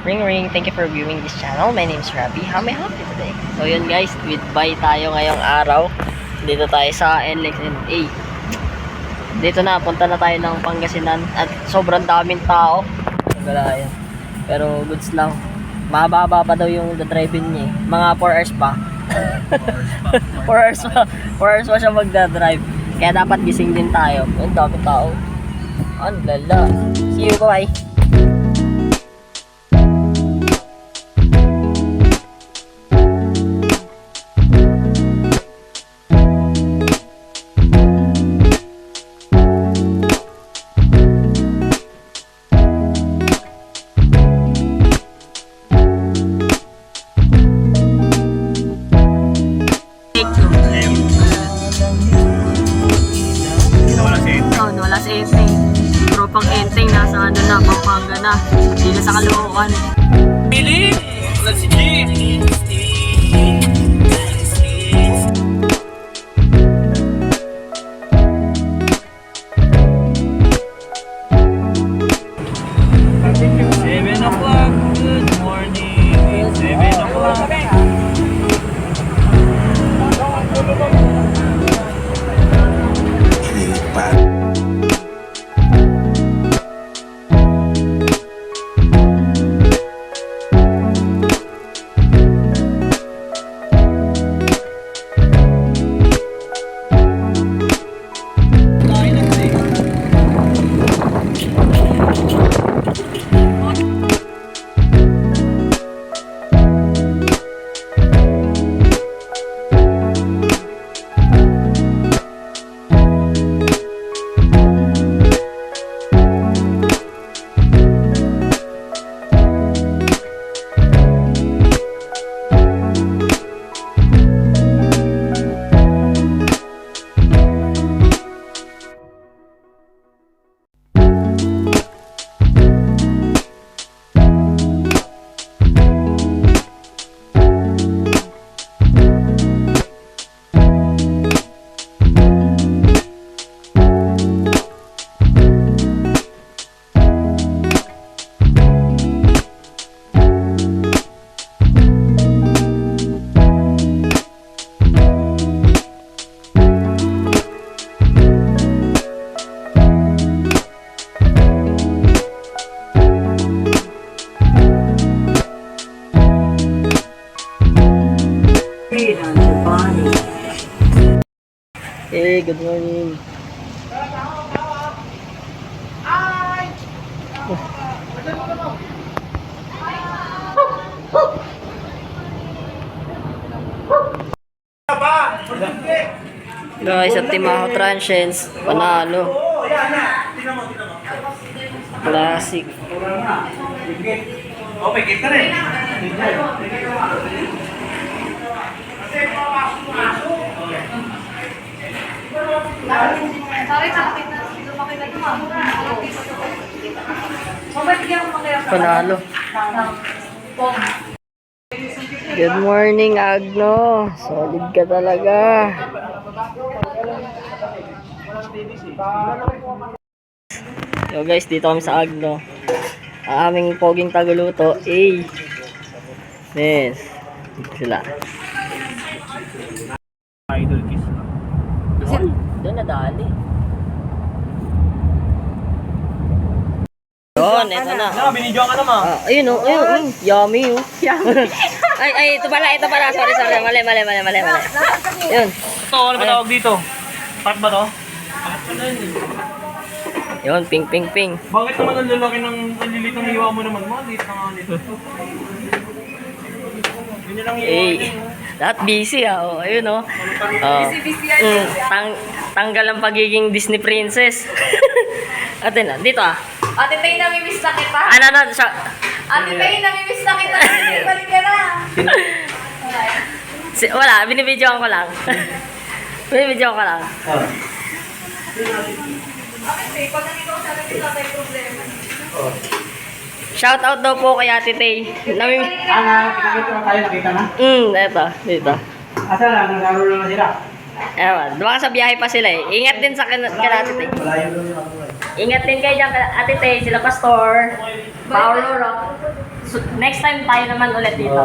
Ring ring, thank you for viewing this channel. My name is Robbie. How may I help you today? So yun guys, goodbye tayo ngayong araw. Dito tayo sa LXNA. Dito na, punta na tayo ng Pangasinan. At sobrang daming tao. Galayan. Pero goods lang. Mababa pa daw yung driving niya. Mga 4 hours pa. 4 hours pa. 4 hours pa siya magdadrive. Kaya dapat gising din tayo. Ang daming tao. Ang lala. See you, bye. Wala si Enteng. Tropang Enteng nasa ano na, Pampanga na. Hindi na sa Caloocan. Pili! Wala si G! Good morning. 7 o'clock. Hey, good morning. Guys, at Timaho Transients, panalo. Classic. Oh, may kita rin. Panalo. Good morning, Agno. Solid ka talaga. Yo guys, dito kami sa Agno. Ang aming poging tagaluto. Yes. Dito sila. Idol kiss. Doon nadali. Yun, eto na. Binidyoan ka naman. Ayun o, ayun. Yummy o. Ay, ito pala. Sorry. Mali. Yun. Ito, ano ba tawag dito? Part ba to? Yun, ping. Bakit naman ang lalaki ng lilit ng iwa mo naman mo? Dito na nga dito. Yun lang iwa. Lahat busy oh. Ayun oh. Busy Tanggal ang pagiging Disney princess. Ate na, dito Ate Tay, namimiss na kita. Siya. Ate Tay, namimiss na kita. Balik ka na. Wala, binibidyoan ko lang. Binibidyoan ko lang. Ate Tay, pag nandito ko sabi ko may problema. Shout out daw po kay Ate Tay. Pinagito na tayo, nakita na? Eto, dito. Asa na, naglaro na sila? Ewan, baka sa biyahe pa sila eh. Ingat din sa kay Ate Tay. Malayo doon yung ako. Ingat din kayo dyan, Ate Tay, sila Pastor. Pa Aurora. So, next time tayo naman ulit dito.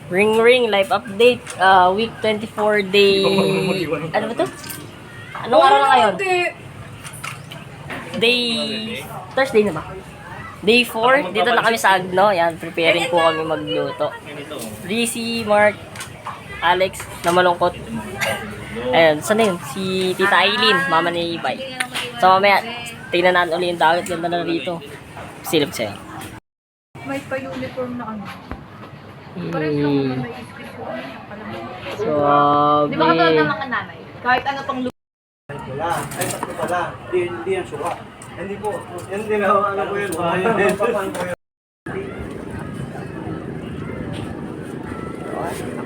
Ring ring live update. Week 24 day. Ano ba to? Anong araw na ngayon? Day Thursday na ba? Day 4, dito na kami sa Agno. Yan, preparing po kami magluto. Rizzy, Mark, Alex, na malungkot. Ayun, saan na yun? Si Tita Aileen, mama ni Bay. So mamaya, tingnan natin ulit yung dagat. Ganda na rito. Silip sa'yo. May pa-uniform na ano. So, Di ba katulad ng mga nanay? Kahit ano pang Wala. Ay, sakto pala. Hindi yan suka. Hindi po. Yan din ako. Ano po yun?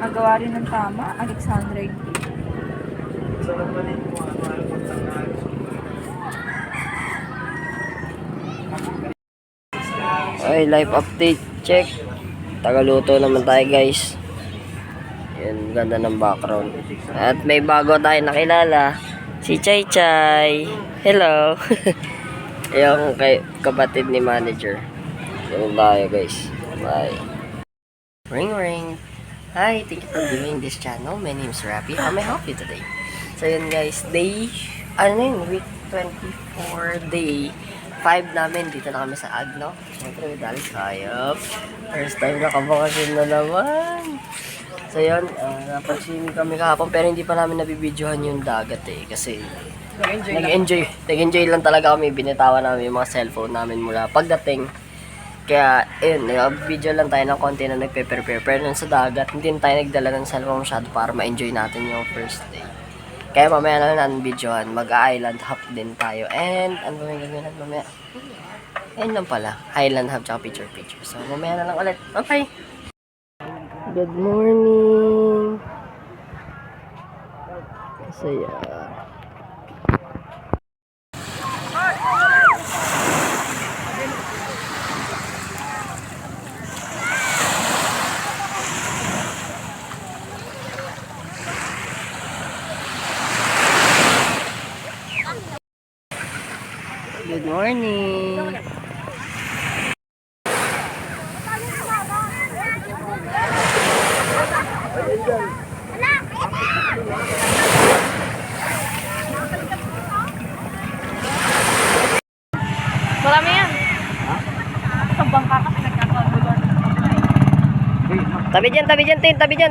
nakagawa rin ng tama, Alexandra. ay, live update. Check. Tagaluto naman tayo, guys. Yan, ganda ng background. At may bago tayo nakilala. Si Chay Chay. Hello. Yung kapatid ni manager. Yan tayo, guys. Bye. Ring ring. Hi, thank you for viewing this channel. My name is Rappy. How may I help you today? So yun guys, day, week 24 day 5 namin. Dito na kami sa Agno. Siyempre, dahil sayop. First time nakabakasyon na naman. So yun, napag-swimming kami kahapon pero hindi pa namin nabibidyohan yung dagat kasi nag-enjoy lang talaga kami. Binitawan namin yung mga cellphone namin mula pagdating. Kaya, video lang tayo ng konti na nagpe-prepare. Pero nun sa dagat, hindi na tayo nagdala ng cellphone masyado para ma-enjoy natin yung first day. Kaya mamaya na natin videohan. Mag-island hop din tayo. And, ano ba yung gagawin natin mamaya? Ayun lang pala. Island hop tsaka picture. So, mamaya na lang ulit. Okay. Good morning. Masaya. Good morning. Marami yan. Sa bangka kasi nagkakagulo. Tabi dyan, Tin. Tabi kayo.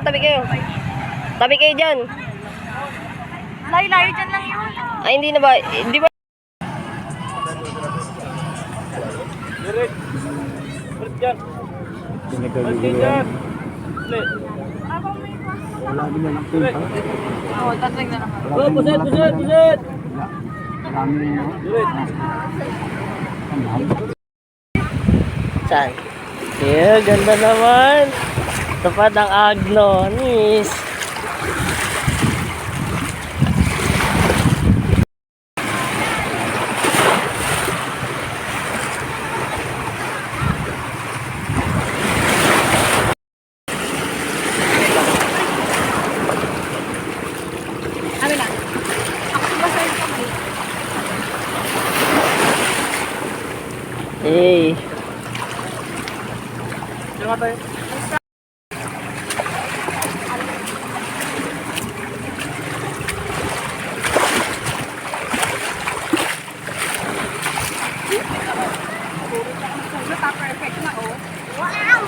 Tabi kayo dyan. Layo-layo dyan lang yun. Ay, hindi na ba? Hindi ba? Direk. Balik dyan. Balik dyan. Direk. Oo, tatawag na lang. Puset. Direk. Saan? Yeah, ganda naman. Tapad ang Agno. Nis. Ano lang? Ako ba sa'yo kami? Hey. Diyan tayo. Perfect na oh. Wow!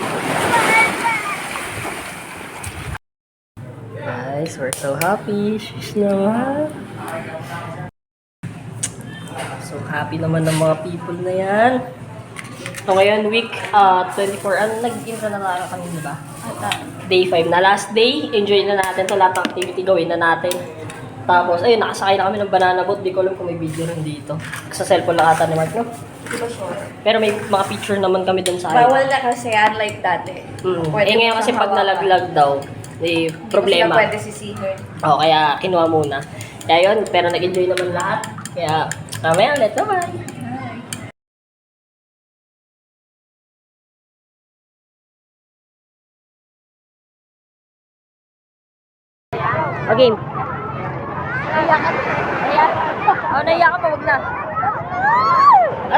Guys, we're so happy. She's naman. So happy naman ng mga people na yan. So ngayon, week 24, nag-intro na tayo kanina ba? Day 5 na. Last day, enjoy na natin to. Lahat ng activity gawin na natin. Tapos, ayun, nakasakay na kami ng banana boat. Di ko alam kung may video rin dito. Sa cellphone lang ata ni Mark, no? Di ba sure? Pero may mga picture naman kami dun sa Bawal na kasi unlike dati. Eh ngayon kasi pag nalaglag daw, may problema. Hindi ko sila pwede sisihin. Oo, kaya kinuha muna. Kaya yun, pero nag-enjoy naman lahat. Kaya, mamaya ulit. Bye-bye! Okay. Naiyak ka. Oh, naiyak ka pa, wag na.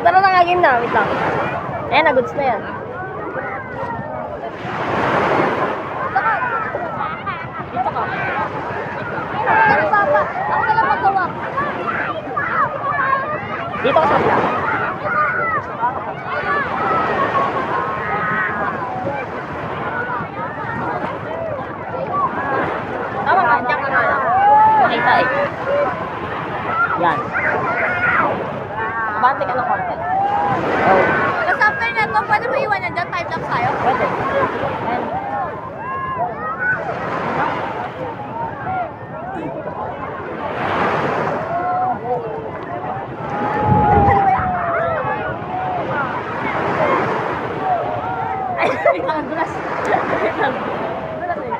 tara na nga, game na. Wait lang. Ayan na, goods na yan. Dito ka. Ano papa? Ako na lang magawa. Dito ka sa kabila. Tama ka, diyan ka nga lang. Makita eh. Yan. Bante ka ng konti. Oh. Tapos after na to, pwede mo iwanan dyan? Time lapse tayo? Pwede. Ayan. Ay, wait lang, dulas. Wait lang. Dulas eh.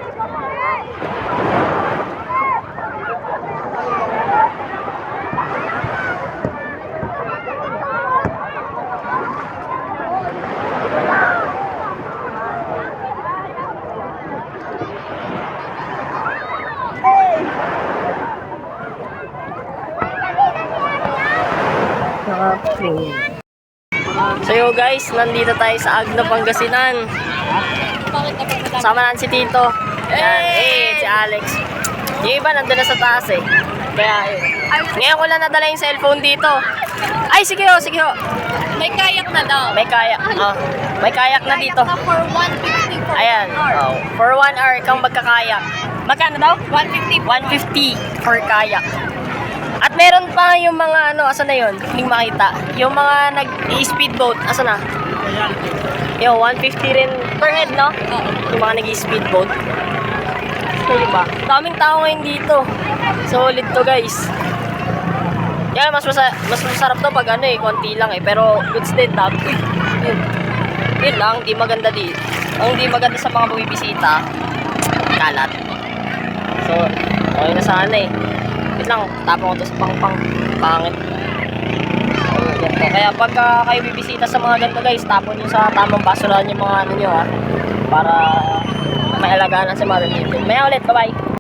So yo guys, nandito tayo sa Agno, Pangasinan. Bakit kapag madami? Kasama natin si Tito. Yan, si Alex. Yung iba nandun na sa taas eh. Kaya ngayon ko lang nadala yung cellphone dito. Ay, sige ho, sige ho. May kayak na daw. May kayak. Oh, may kayak na dito. Kayak na for 150 for Ayan. 1 hour. Oh, for 1 hour kang magkakayak. Magkano daw? 150. 150 for kayak. At meron pa yung mga ano, asan na yun? Hindi makita. Yung mga nag-speedboat, asan na? Yung 150 rin per head, no? Yung mga nag-speedboat. So, diba? Daming tao ngayon dito. Solid to, guys. Yan, mas masarap to pag ano eh, konti lang eh. Pero goods din, dami. Yun lang, di maganda dito. Ang di maganda sa mga bumibisita, kalat. So, okay na sana eh. Wait lang, tapon ko to sa pangit. Ganito. Kaya pagka kayo bibisita sa mga ganito guys, tapon nyo sa tamang basurahan yung mga ano nyo ha. Para may alagaan sa mga ganito. Maya ulit, bye bye!